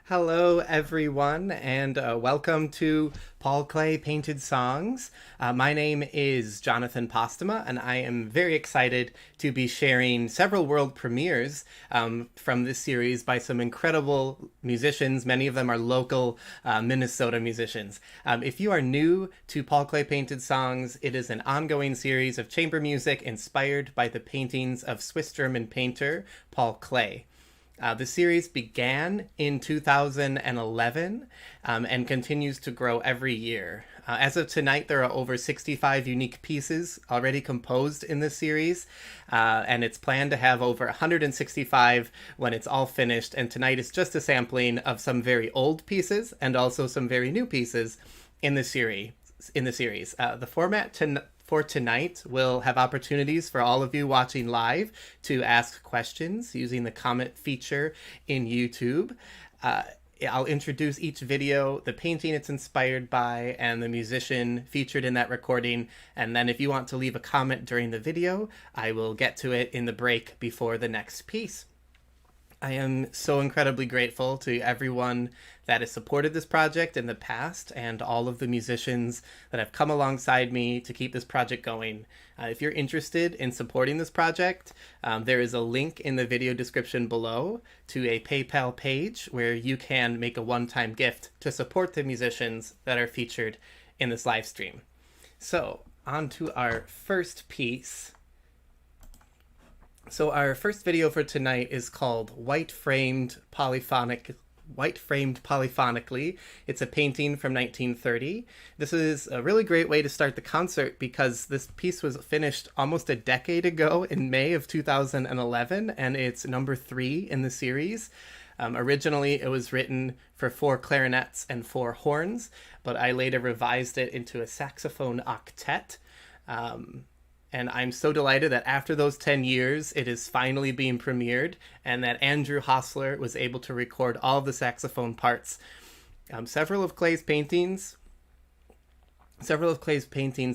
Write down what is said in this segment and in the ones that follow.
Hello, everyone, and welcome to Paul Klee Painted Songs. My name is Jonathan Posthuma, and I am very excited to be sharing several world premieres from this series by some incredible musicians. Many of them are local Minnesota musicians. If you are new to Paul Klee Painted Songs, it is an ongoing series of chamber music inspired by the paintings of Swiss-German painter Paul Klee. The series began in 2011 and continues to grow every year. As of tonight, there are over 65 unique pieces already composed in this series, and it's planned to have over 165 when it's all finished. And tonight is just a sampling of some very old pieces and also some very new pieces in the series. The format for tonight, we'll have opportunities for all of you watching live to ask questions using the comment feature in YouTube. I'll introduce each video, the painting it's inspired by, and the musician featured in that recording. And then if you want to leave a comment during the video, I will get to it in the break before the next piece. I am so incredibly grateful to everyone that has supported this project in the past and all of the musicians that have come alongside me to keep this project going. If you're interested in supporting this project, there is a link in the video description below to a PayPal page where you can make a one-time gift to support the musicians that are featured in this live stream. So, on to our first piece. So our first video for tonight is called White Framed Polyphonically. It's a painting from 1930. This is a really great way to start the concert because this piece was finished almost a decade ago in May of 2011, and it's number 3 in the series. Originally, it was written for 4 clarinets and 4 horns, but I later revised it into a saxophone octet. And I'm so delighted that after those 10 years, it is finally being premiered, and that Andrew Hosler was able to record all of the saxophone parts. Several of Klee's paintings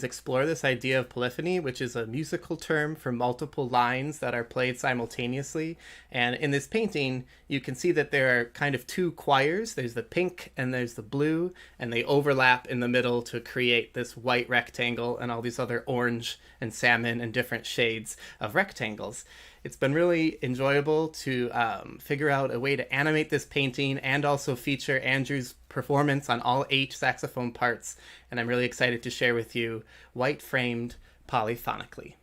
explore this idea of polyphony, which is a musical term for multiple lines that are played simultaneously. And in this painting, you can see that there are kind of 2 choirs. There's the pink and there's the blue, and they overlap in the middle to create this white rectangle and all these other orange and salmon and different shades of rectangles. It's been really enjoyable to figure out a way to animate this painting and also feature Andrew's performance on all 8 saxophone parts, and I'm really excited to share with you White Framed Polyphonically.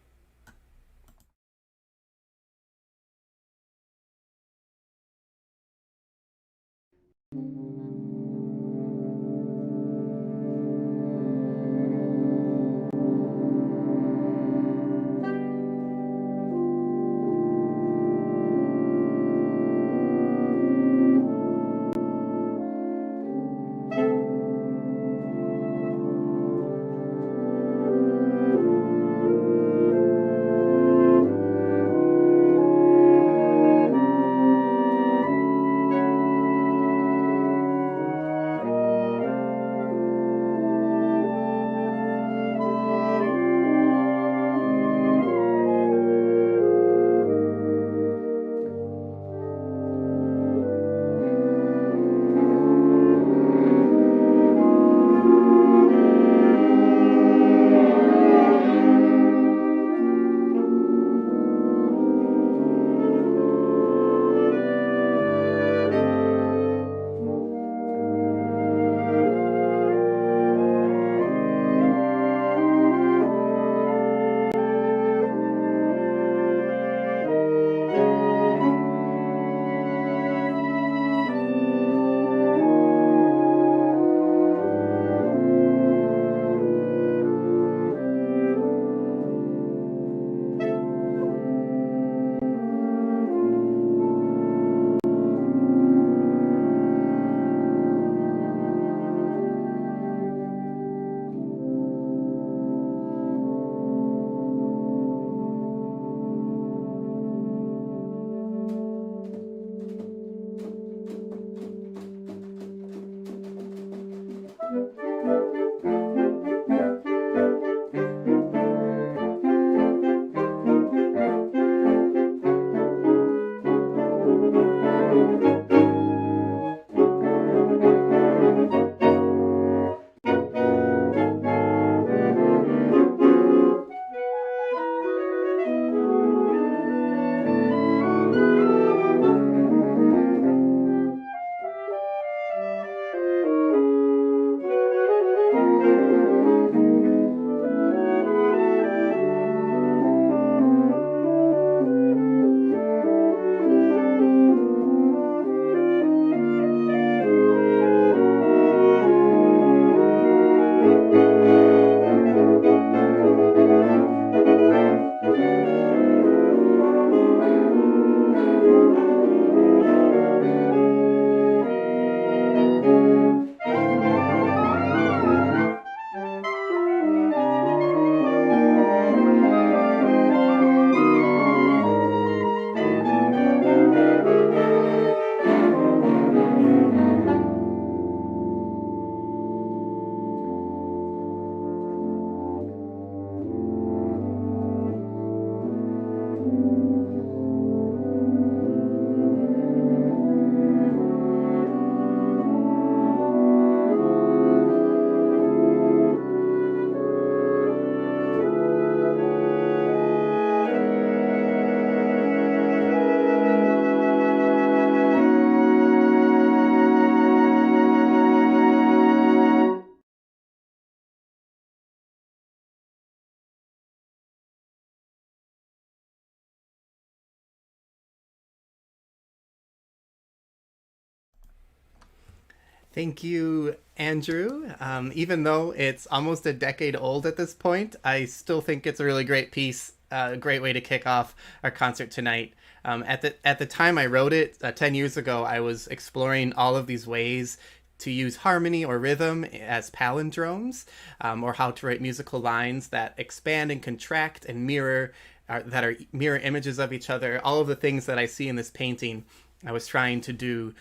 Thank you, Andrew. Even though it's almost a decade old at this point, I still think it's a really great piece, a great way to kick off our concert tonight. At the time I wrote it 10 years ago, I was exploring all of these ways to use harmony or rhythm as palindromes, or how to write musical lines that expand and contract and mirror, that are mirror images of each other. All of the things that I see in this painting, I was trying to do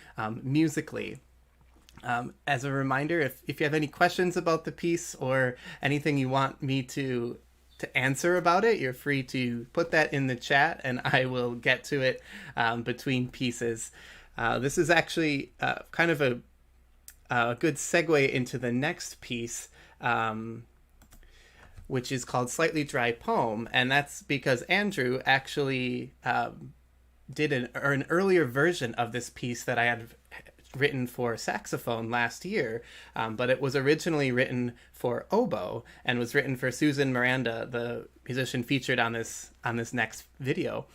musically. As a reminder, if you have any questions about the piece or anything you want me to answer about it, you're free to put that in the chat, and I will get to it between pieces. This is actually kind of a good segue into the next piece, which is called Slightly Dry Poem, and that's because Andrew actually did an earlier version of this piece that I had written for saxophone last year, but it was originally written for oboe and was written for Susan Miranda, the musician featured on this next video.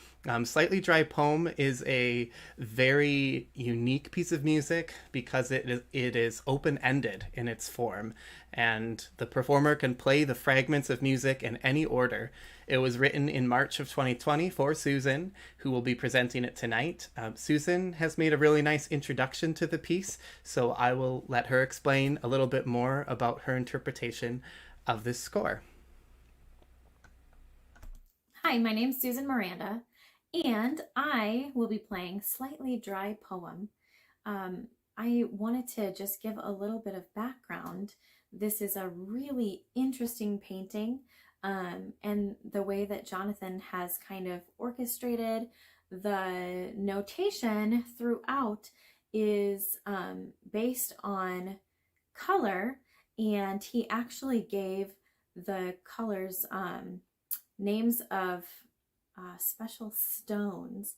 Slightly Dry Poem is a very unique piece of music because it is open-ended in its form, and the performer can play the fragments of music in any order. It was written in March of 2020 for Susan, who will be presenting it tonight. Susan has made a really nice introduction to the piece, so I will let her explain a little bit more about her interpretation of this score. Hi, my name's Susan Miranda, and I will be playing Slightly Dry Poem. I wanted to just give a little bit of background. This is a really interesting painting, and the way that Jonathan has kind of orchestrated the notation throughout is based on color, and he actually gave the colors names of special stones.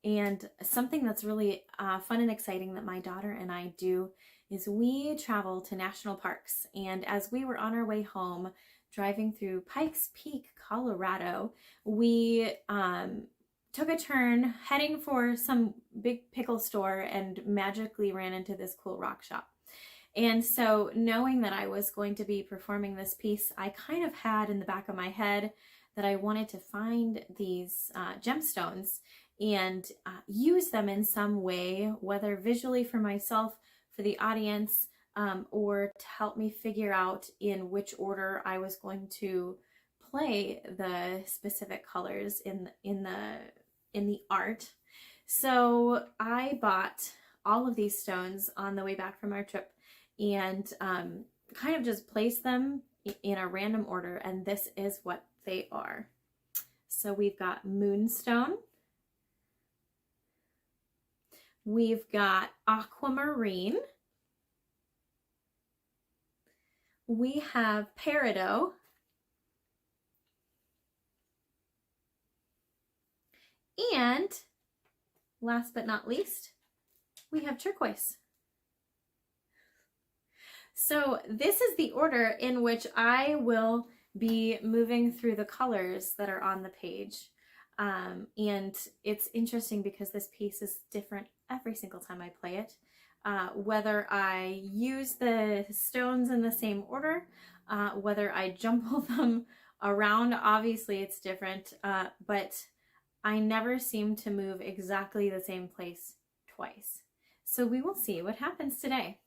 And something that's really fun and exciting that my daughter and I do is we travel to national parks. And as we were on our way home, driving through Pikes Peak, Colorado, we took a turn heading for some big pickle store and magically ran into this cool rock shop. And so knowing that I was going to be performing this piece, I kind of had in the back of my head that I wanted to find these gemstones and use them in some way, whether visually for myself, for the audience, or to help me figure out in which order I was going to play the specific colors in the art. So I bought all of these stones on the way back from our trip and kind of just placed them in a random order, and this is what they are. So we've got moonstone, we've got aquamarine, we have peridot, and last but not least, we have turquoise. So this is the order in which I will be moving through the colors that are on the page. And it's interesting because this piece is different every single time I play it. Whether I use the stones in the same order, whether I jumble them around, obviously it's different, but I never seem to move exactly the same place twice. So we will see what happens today.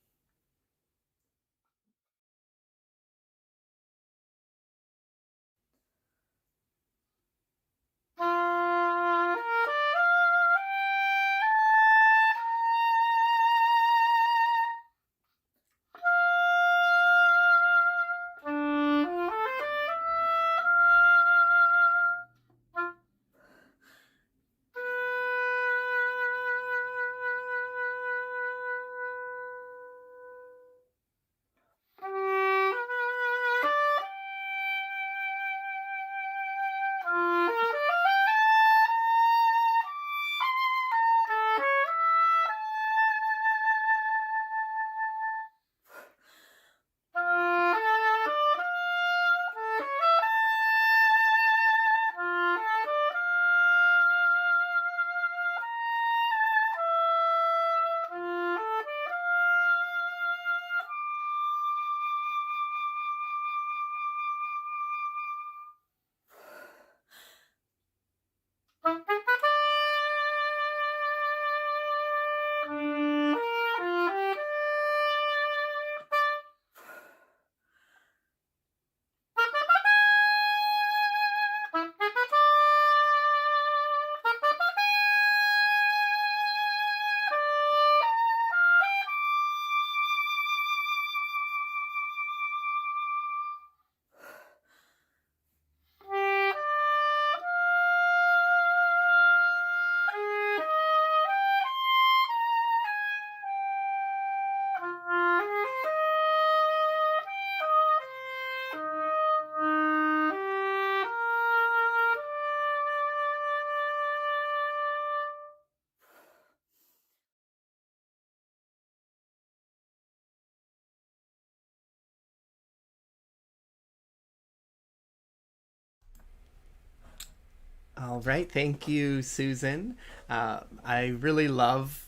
All right, thank you, Susan. I loved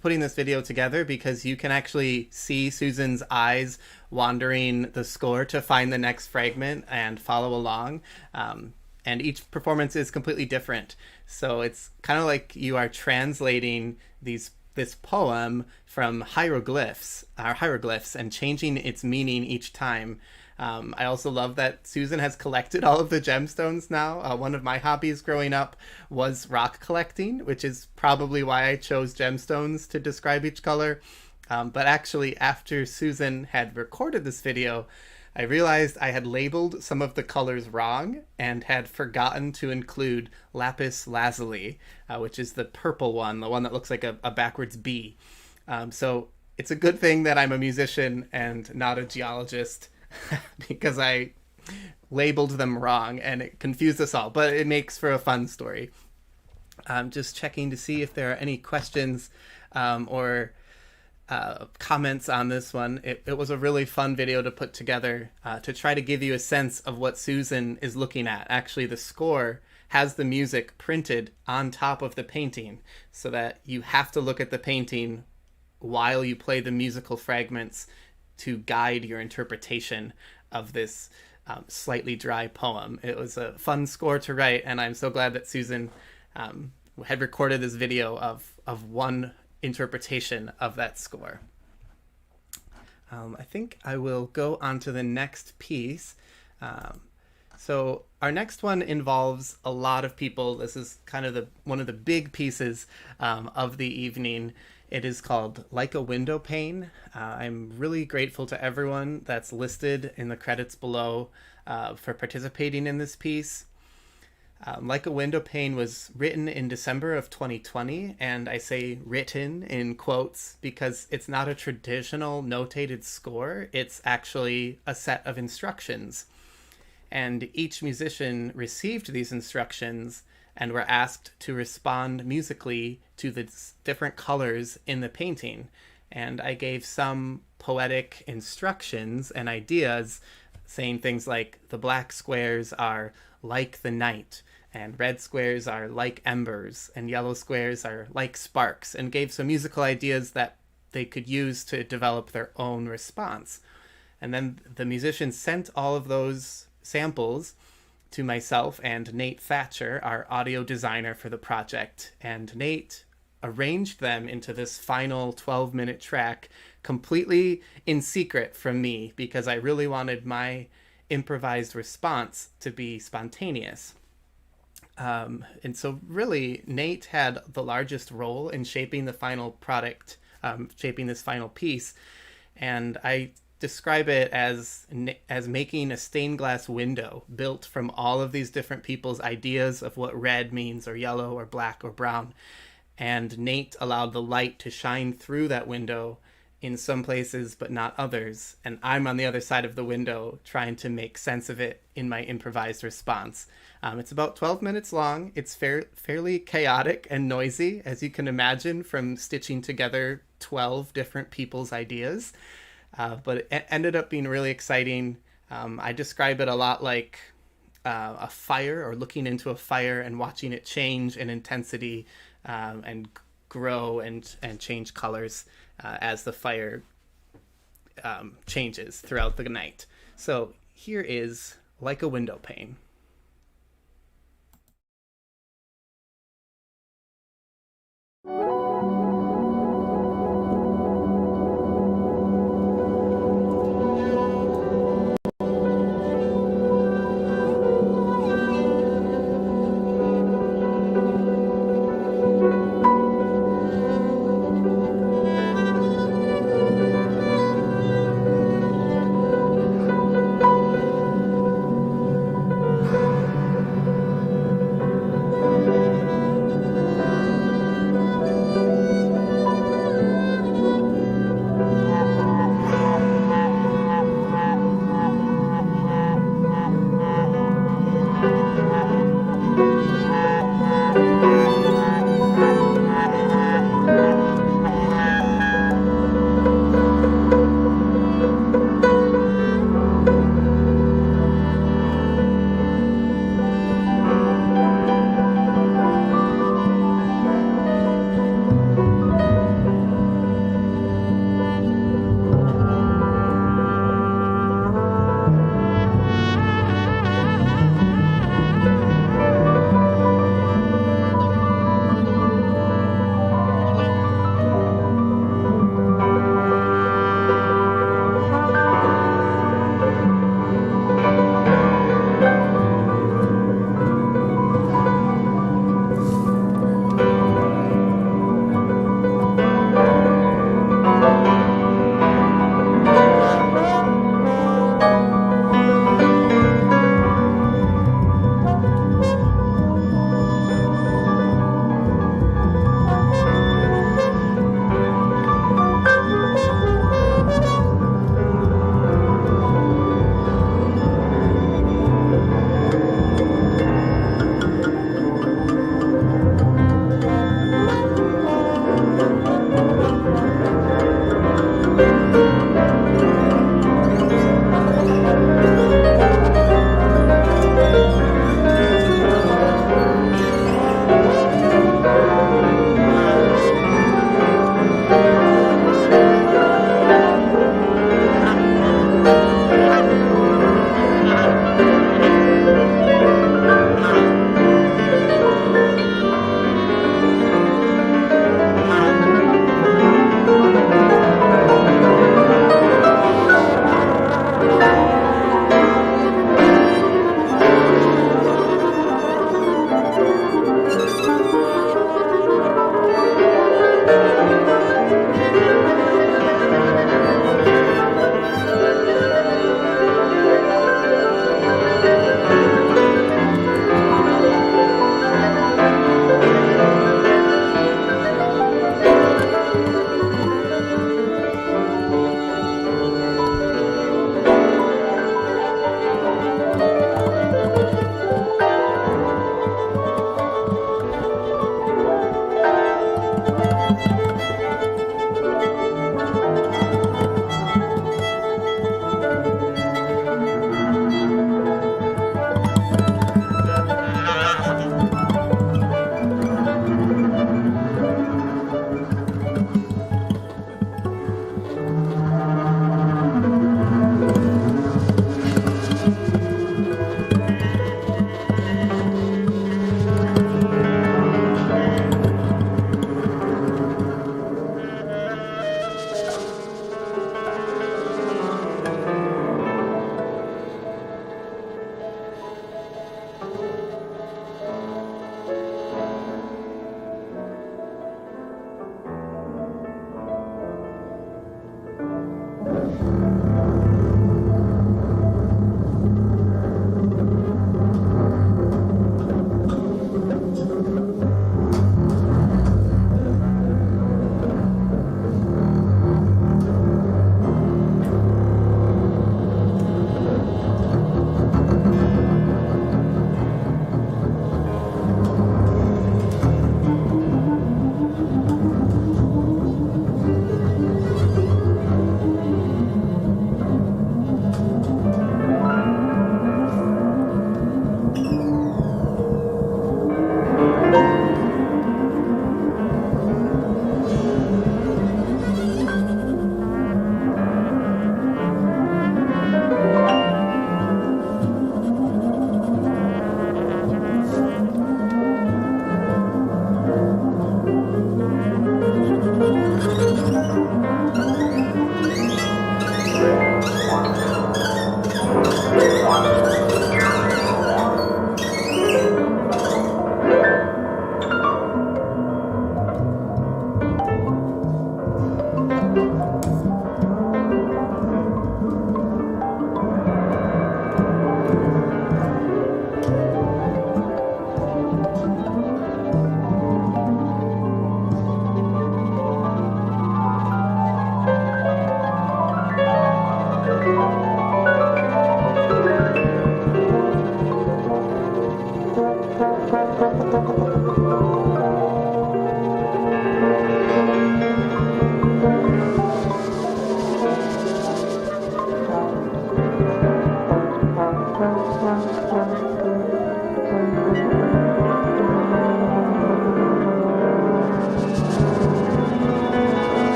putting this video together because you can actually see Susan's eyes wandering the score to find the next fragment and follow along. And each performance is completely different. So it's kind of like you are translating this poem from hieroglyphs and changing its meaning each time. I also love that Susan has collected all of the gemstones now. One of my hobbies growing up was rock collecting, which is probably why I chose gemstones to describe each color. But actually, after Susan had recorded this video, I realized I had labeled some of the colors wrong and had forgotten to include lapis lazuli, which is the purple one, the one that looks like a backwards B. So it's a good thing that I'm a musician and not a geologist, because I labeled them wrong and it confused us all, but it makes for a fun story. I'm just checking to see if there are any questions or comments on this one. It was a really fun video to put together to try to give you a sense of what Susan is looking at. Actually, the score has the music printed on top of the painting so that you have to look at the painting while you play the musical fragments to guide your interpretation of this slightly dry poem. It was a fun score to write, and I'm so glad that Susan had recorded this video of one interpretation of that score. I think I will go on to the next piece. So our next one involves a lot of people. This is kind of one of the big pieces of the evening. It is called Like a Window Pane. I'm really grateful to everyone that's listed in the credits below for participating in this piece. Like a Window Pane was written in December of 2020, and I say written in quotes because it's not a traditional notated score. It's actually a set of instructions. And each musician received these instructions and were asked to respond musically to the different colors in the painting. And I gave some poetic instructions and ideas, saying things like the black squares are like the night, and red squares are like embers, and yellow squares are like sparks, and gave some musical ideas that they could use to develop their own response. And then the musicians sent all of those samples to myself and Nate Thatcher, our audio designer for the project. And Nate arranged them into this final 12-minute track completely in secret from me because I really wanted my improvised response to be spontaneous. And so really, Nate had the largest role in shaping the final product, shaping this final piece. And I describe it as making a stained glass window built from all of these different people's ideas of what red means, or yellow, or black, or brown. And Nate allowed the light to shine through that window in some places, but not others. And I'm on the other side of the window trying to make sense of it in my improvised response. It's about 12 minutes long. It's fairly chaotic and noisy, as you can imagine, from stitching together 12 different people's ideas. But it ended up being really exciting. I describe it a lot like a fire, or looking into a fire and watching it change in intensity and grow and change colors as the fire changes throughout the night. So here is Like a Window Pane.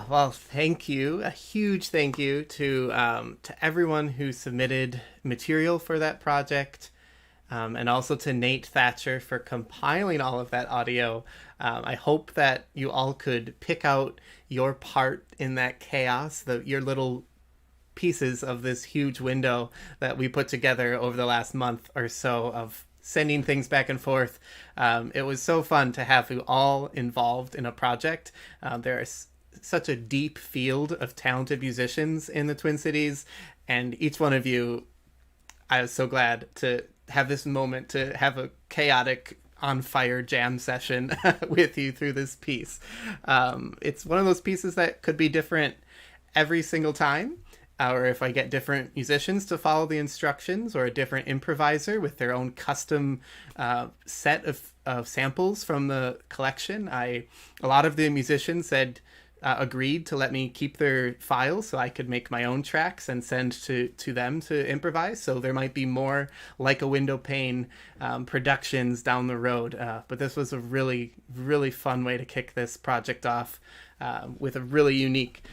Well, thank you. A huge thank you to everyone who submitted material for that project, and also to Nate Thatcher for compiling all of that audio. I hope that you all could pick out your part in that chaos, your little pieces of this huge window that we put together over the last month or so of sending things back and forth. It was so fun to have you all involved in a project. There is such a deep field of talented musicians in the Twin Cities, and each one of you, I was so glad to have this moment to have a chaotic on fire jam session with you through this piece. It's one of those pieces that could be different every single time, or if I get different musicians to follow the instructions, or a different improviser with their own custom set of samples from the collection. A lot of the musicians said agreed to let me keep their files so I could make my own tracks and send to them to improvise. So there might be more Like a Window Pane productions down the road. But this was a really, really fun way to kick this project off with a really unique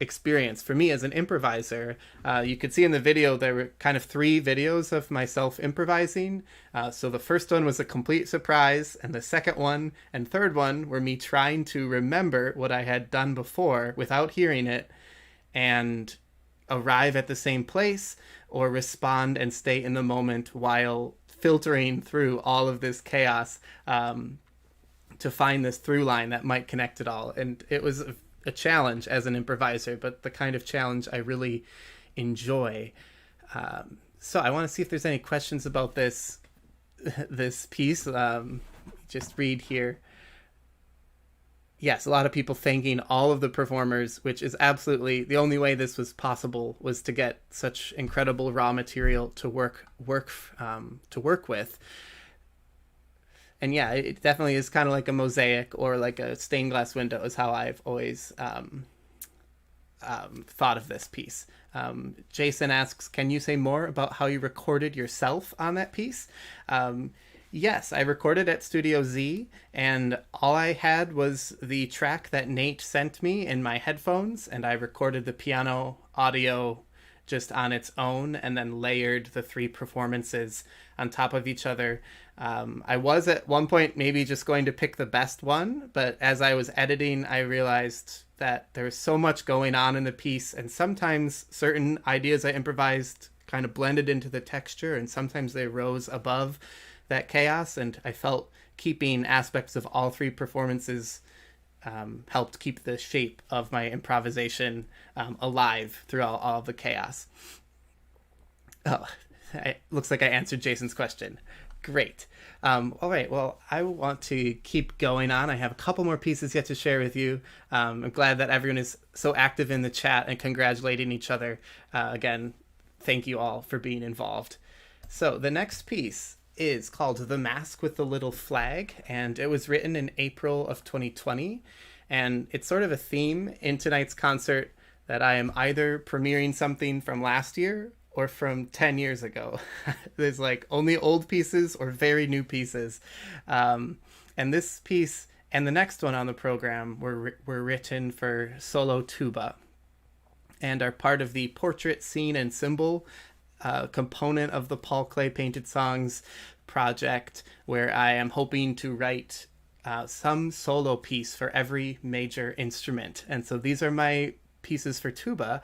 experience for me as an improviser. You could see in the video there were kind of 3 videos of myself improvising. So the first one was a complete surprise, and the second one and third one were me trying to remember what I had done before without hearing it and arrive at the same place or respond and stay in the moment while filtering through all of this chaos to find this through line that might connect it all. And it was a challenge as an improviser, but the kind of challenge I really enjoy. So I want to see if there's any questions about this piece. Just read here. Yes, a lot of people thanking all of the performers, which is absolutely the only way this was possible, was to get such incredible raw material to work with. And yeah, it definitely is kind of like a mosaic or like a stained glass window is how I've always thought of this piece. Jason asks, can you say more about how you recorded yourself on that piece? Yes, I recorded at Studio Z, and all I had was the track that Nate sent me in my headphones, and I recorded the piano audio just on its own and then layered the 3 performances on top of each other. I was at one point maybe just going to pick the best one, but as I was editing, I realized that there was so much going on in the piece, and sometimes certain ideas I improvised kind of blended into the texture, and sometimes they rose above that chaos, and I felt keeping aspects of all 3 performances helped keep the shape of my improvisation alive throughout all of the chaos. Oh, it looks like I answered Jason's question. Great. All right, well, I want to keep going on. I have a couple more pieces yet to share with you. I'm glad that everyone is so active in the chat and congratulating each other. Again, thank you all for being involved. So the next piece is called The Mask with the Little Flag, and it was written in April of 2020. And it's sort of a theme in tonight's concert that I am either premiering something from last year or from 10 years ago. There's like only old pieces or very new pieces. And this piece and the next one on the program were written for solo tuba and are part of the portrait, scene, and symbol component of the Paul Klee Painted Songs project, where I am hoping to write some solo piece for every major instrument. And so these are my pieces for tuba.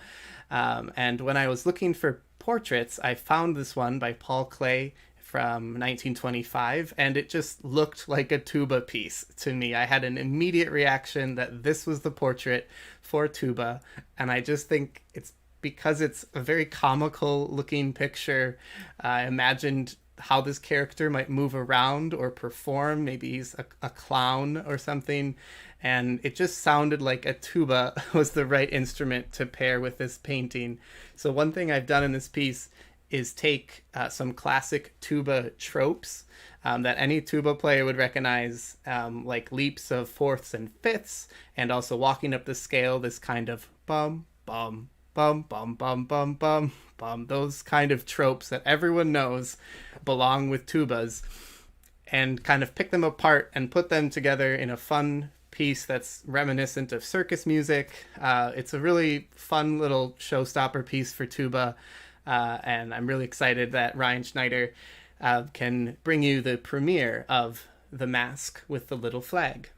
And when I was looking for portraits, I found this one by Paul Klee from 1925, and it just looked like a tuba piece to me. I had an immediate reaction that this was the portrait for tuba, and I just think it's because it's a very comical looking picture. I imagined how this character might move around or perform. Maybe he's a clown or something. And it just sounded like a tuba was the right instrument to pair with this painting. So one thing I've done in this piece is take some classic tuba tropes that any tuba player would recognize, like leaps of fourths and fifths, and also walking up the scale, this kind of bum, bum, bum, bum, bum, bum, bum, bum, those kind of tropes that everyone knows belong with tubas, and kind of pick them apart and put them together in a fun piece that's reminiscent of circus music. It's a really fun little showstopper piece for tuba, and I'm really excited that Ryan Schneider can bring you the premiere of The Mask with the Little Flag.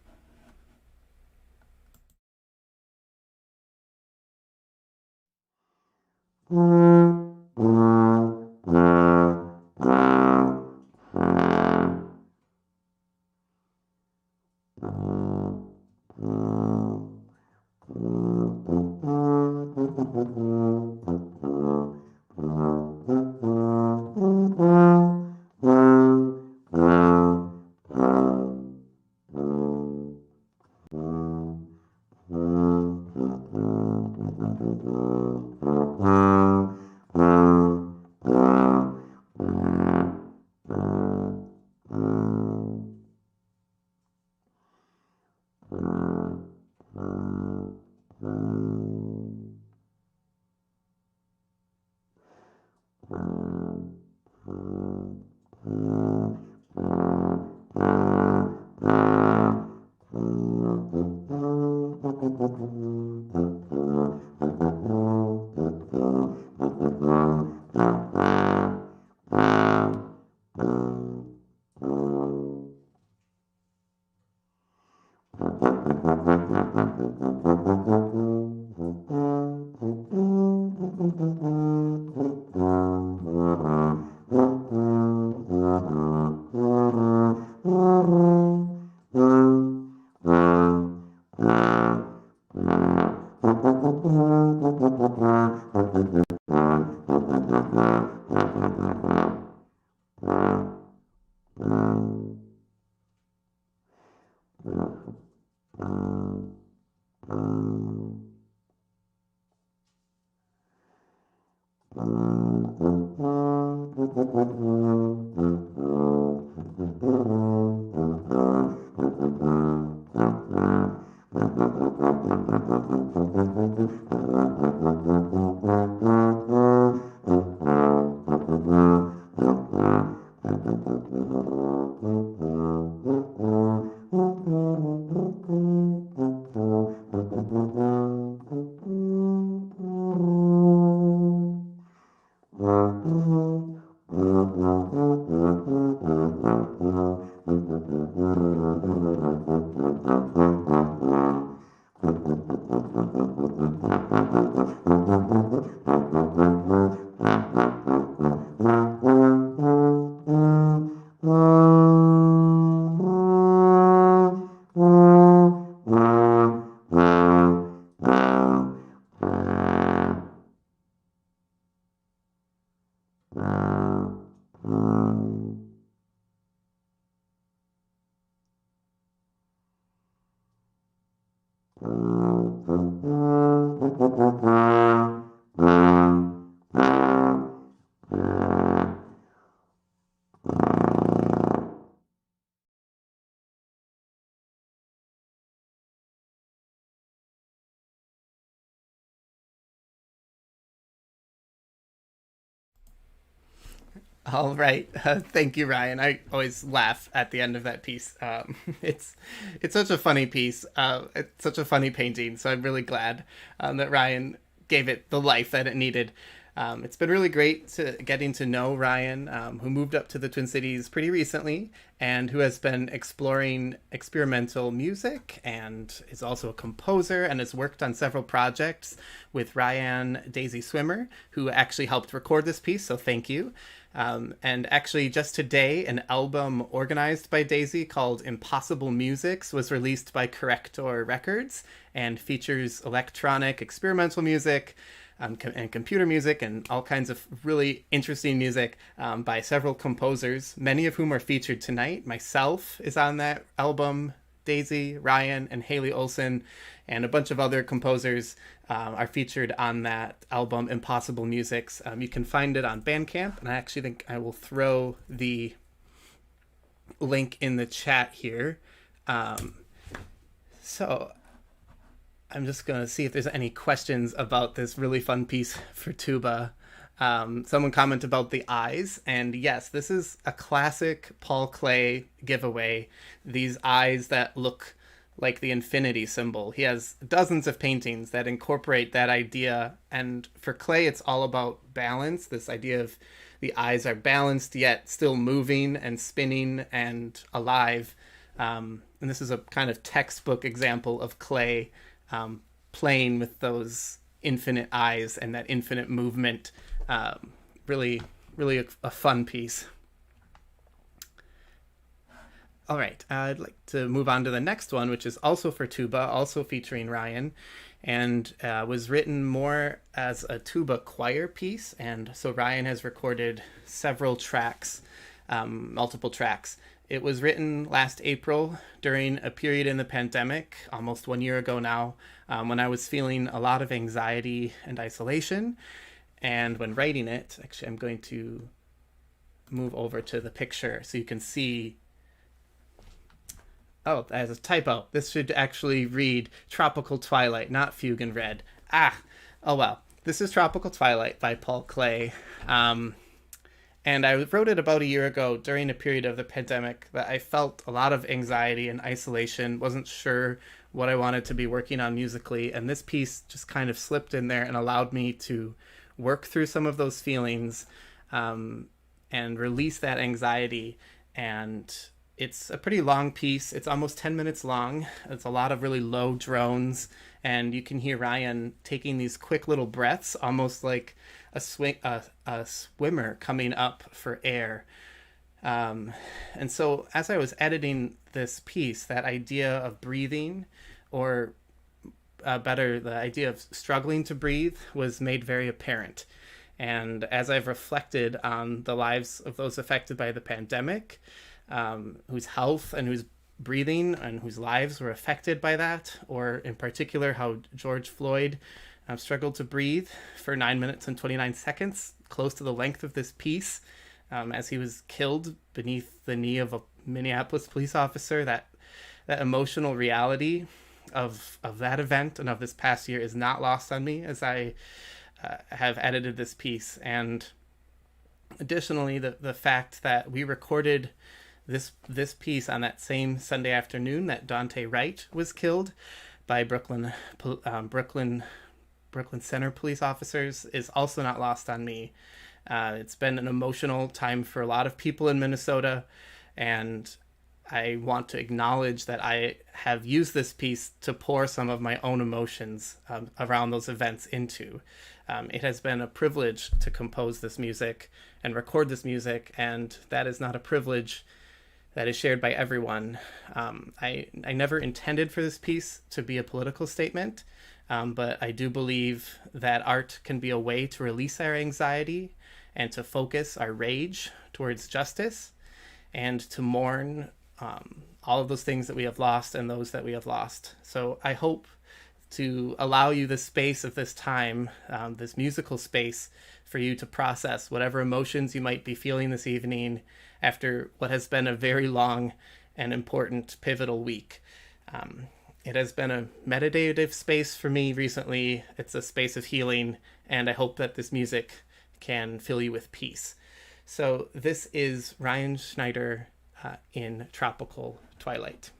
All right. Thank you, Ryan. I always laugh at the end of that piece. It's such a funny piece. It's such a funny painting. So I'm really glad that Ryan gave it the life that it needed. It's been really great getting to know Ryan, who moved up to the Twin Cities pretty recently and who has been exploring experimental music and is also a composer and has worked on several projects with Ryan Daisy Swimmer, who actually helped record this piece. So thank you. And actually, just today, an album organized by Daisy called Impossible Musics was released by Corrector Records and features electronic experimental music and computer music and all kinds of really interesting music by several composers, many of whom are featured tonight. Myself is on that album. Daisy, Ryan, and Haley Olson, and a bunch of other composers are featured on that album, Impossible Musics. You can find it on Bandcamp, and I actually think I will throw the link in the chat here. So I'm just going to see if there's any questions about this really fun piece for tuba. Someone commented about the eyes, and yes, this is a classic Paul Klee giveaway. These eyes that look like the infinity symbol. He has dozens of paintings that incorporate that idea, and for Klee, it's all about balance. This idea of the eyes are balanced yet still moving and spinning and alive. And this is a kind of textbook example of Klee playing with those infinite eyes and that infinite movement. Really a fun piece. All right, I'd like to move on to the next one, which is also for tuba, also featuring Ryan, and was written more as a tuba choir piece. And so Ryan has recorded several tracks, multiple tracks. It was written last April during a period in the pandemic, almost 1 year ago now, when I was feeling a lot of anxiety and isolation. And when writing it, actually, I'm going to move over to the picture so you can see. Oh, that has a typo. This should actually read Tropical Twilight, not Fugue in Red. Oh well. This is Tropical Twilight by Paul Klee. And I wrote it about a year ago during a period of the pandemic that I felt a lot of anxiety and isolation, wasn't sure what I wanted to be working on musically. And this piece just kind of slipped in there and allowed me to work through some of those feelings and release that anxiety. And it's a pretty long piece. It's almost 10 minutes long. It's a lot of really low drones, and you can hear Ryan taking these quick little breaths, almost like a swimmer coming up for air. And so as I was editing this piece, that idea of breathing or better, the idea of struggling to breathe was made very apparent. And as I've reflected on the lives of those affected by the pandemic, whose health and whose breathing and whose lives were affected by that, or in particular how George Floyd struggled to breathe for 9 minutes and 29 seconds, close to the length of this piece, as he was killed beneath the knee of a Minneapolis police officer. That emotional reality of that event and of this past year is not lost on me as I have edited this piece. And additionally, the fact that we recorded this piece on that same Sunday afternoon that Dante Wright was killed by Brooklyn Center police officers is also not lost on me. It's been an emotional time for a lot of people in Minnesota, and I want to acknowledge that I have used this piece to pour some of my own emotions around those events into. It has been a privilege to compose this music and record this music, and that is not a privilege that is shared by everyone. I never intended for this piece to be a political statement, but I do believe that art can be a way to release our anxiety and to focus our rage towards justice and to mourn all of those things that we have lost and those that we have lost. So I hope to allow you the space of this time, this musical space, for you to process whatever emotions you might be feeling this evening after what has been a very long and important pivotal week. It has been a meditative space for me recently. It's a space of healing, and I hope that this music can fill you with peace. So this is Ryan Schneider in Tropical Twilight.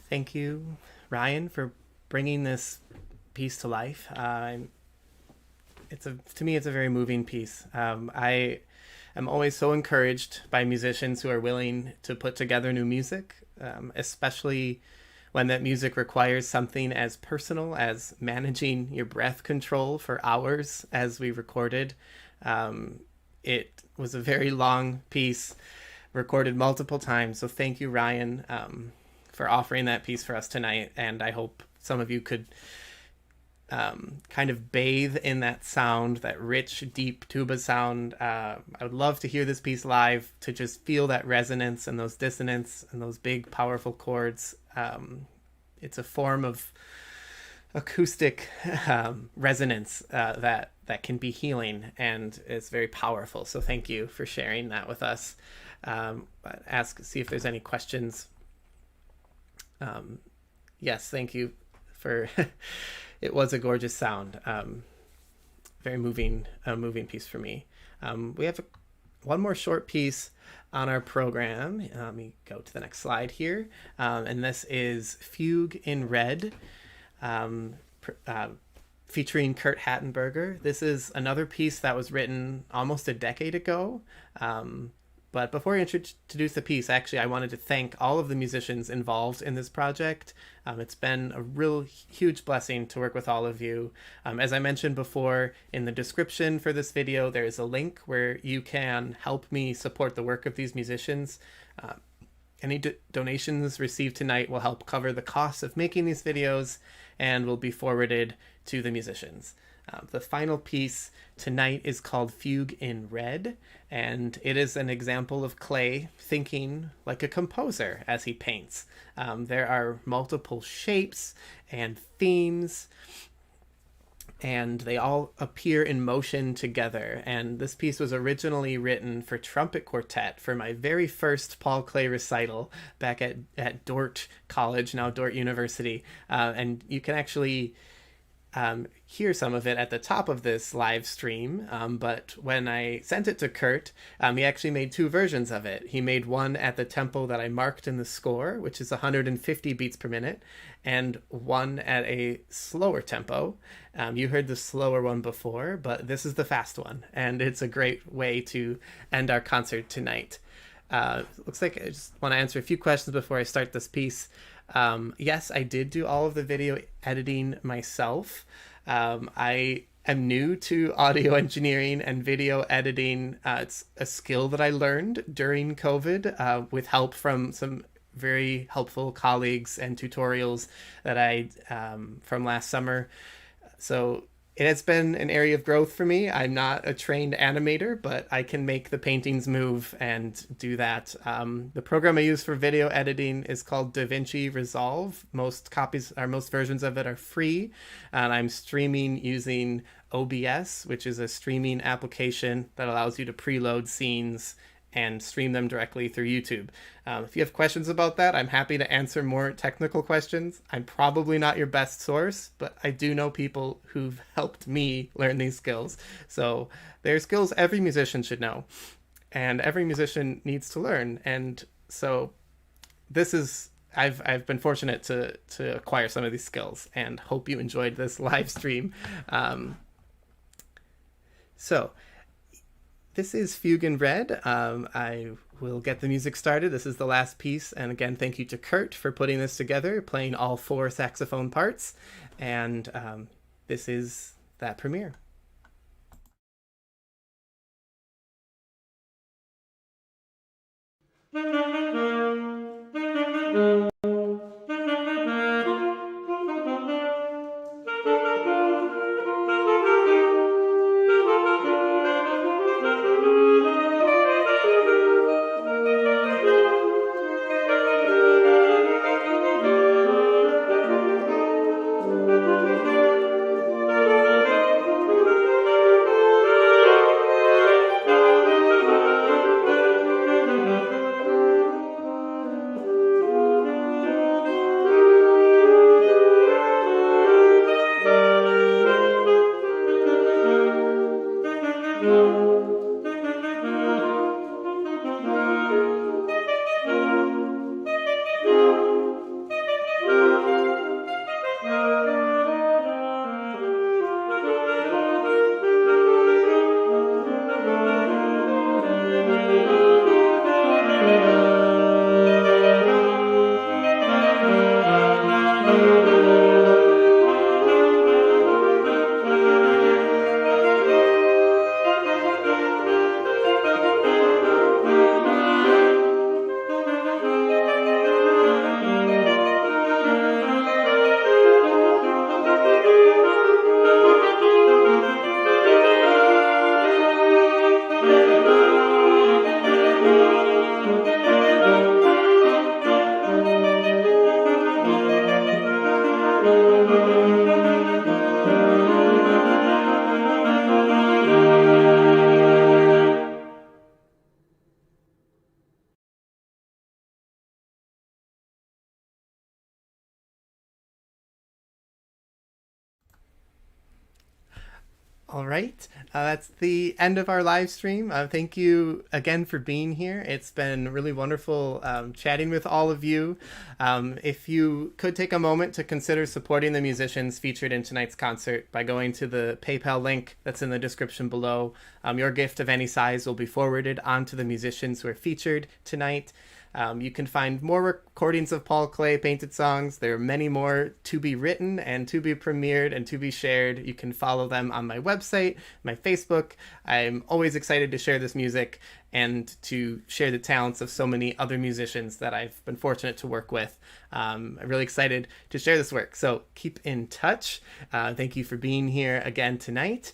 Thank you, Ryan, for bringing this piece to life. To me, it's a very moving piece. I am always so encouraged by musicians who are willing to put together new music, especially when that music requires something as personal as managing your breath control for hours as we recorded. It was a very long piece, recorded multiple times. So thank you, Ryan, for offering that piece for us tonight. And I hope some of you could kind of bathe in that sound, that rich, deep tuba sound. I would love to hear this piece live, to just feel that resonance and those dissonance and those big, powerful chords. It's a form of acoustic resonance that can be healing, and it's very powerful. So thank you for sharing that with us. See if there's any questions. Yes, thank you for it was a gorgeous sound. Very moving piece for me. We have one more short piece on our program. Let me go to the next slide here. And this is Fugue in Red, featuring Kurt Hattenberger. This is another piece that was written almost a decade ago. But before I introduce the piece, actually, I wanted to thank all of the musicians involved in this project. It's been a real huge blessing to work with all of you. As I mentioned before, in the description for this video, there is a link where you can help me support the work of these musicians. Any donations received tonight will help cover the costs of making these videos and will be forwarded to the musicians. The final piece tonight is called Fugue in Red, and it is an example of Klee thinking like a composer as he paints. There are multiple shapes and themes, and they all appear in motion together. And this piece was originally written for trumpet quartet for my very first Paul Klee recital back at Dordt College, now Dordt University. And you can actually hear some of it at the top of this live stream, but when I sent it to Kurt, he actually made two versions of it. He made one at the tempo that I marked in the score, which is 150 beats per minute, and one at a slower tempo. You heard the slower one before, but this is the fast one, and it's a great way to end our concert tonight. Looks like I just want to answer a few questions before I start this piece. Yes, I did do all of the video editing myself. I am new to audio engineering and video editing. It's a skill that I learned during COVID with help from some very helpful colleagues and tutorials that I from last summer. So it has been an area of growth for me. I'm not a trained animator, but I can make the paintings move and do that. The program I use for video editing is called DaVinci Resolve. Most versions of it are free, and I'm streaming using OBS, which is a streaming application that allows you to preload scenes and stream them directly through YouTube. If you have questions about that, I'm happy to answer more technical questions. I'm probably not your best source, but I do know people who've helped me learn these skills. So they're skills every musician should know, and every musician needs to learn. And so I've been fortunate to acquire some of these skills, and hope you enjoyed this live stream. So this is Fugue in Red. I will get the music started. This is the last piece. And again, thank you to Kurt for putting this together, playing all 4 saxophone parts. And this is that premiere. All right. That's the end of our live stream. Thank you again for being here. It's been really wonderful chatting with all of you. If you could take a moment to consider supporting the musicians featured in tonight's concert by going to the PayPal link that's in the description below. Your gift of any size will be forwarded onto the musicians who are featured tonight. You can find more recordings of Paul Klee painted songs. There are many more to be written and to be premiered and to be shared. You can follow them on my website, my Facebook. I'm always excited to share this music and to share the talents of so many other musicians that I've been fortunate to work with. I'm really excited to share this work. So keep in touch. Thank you for being here again tonight.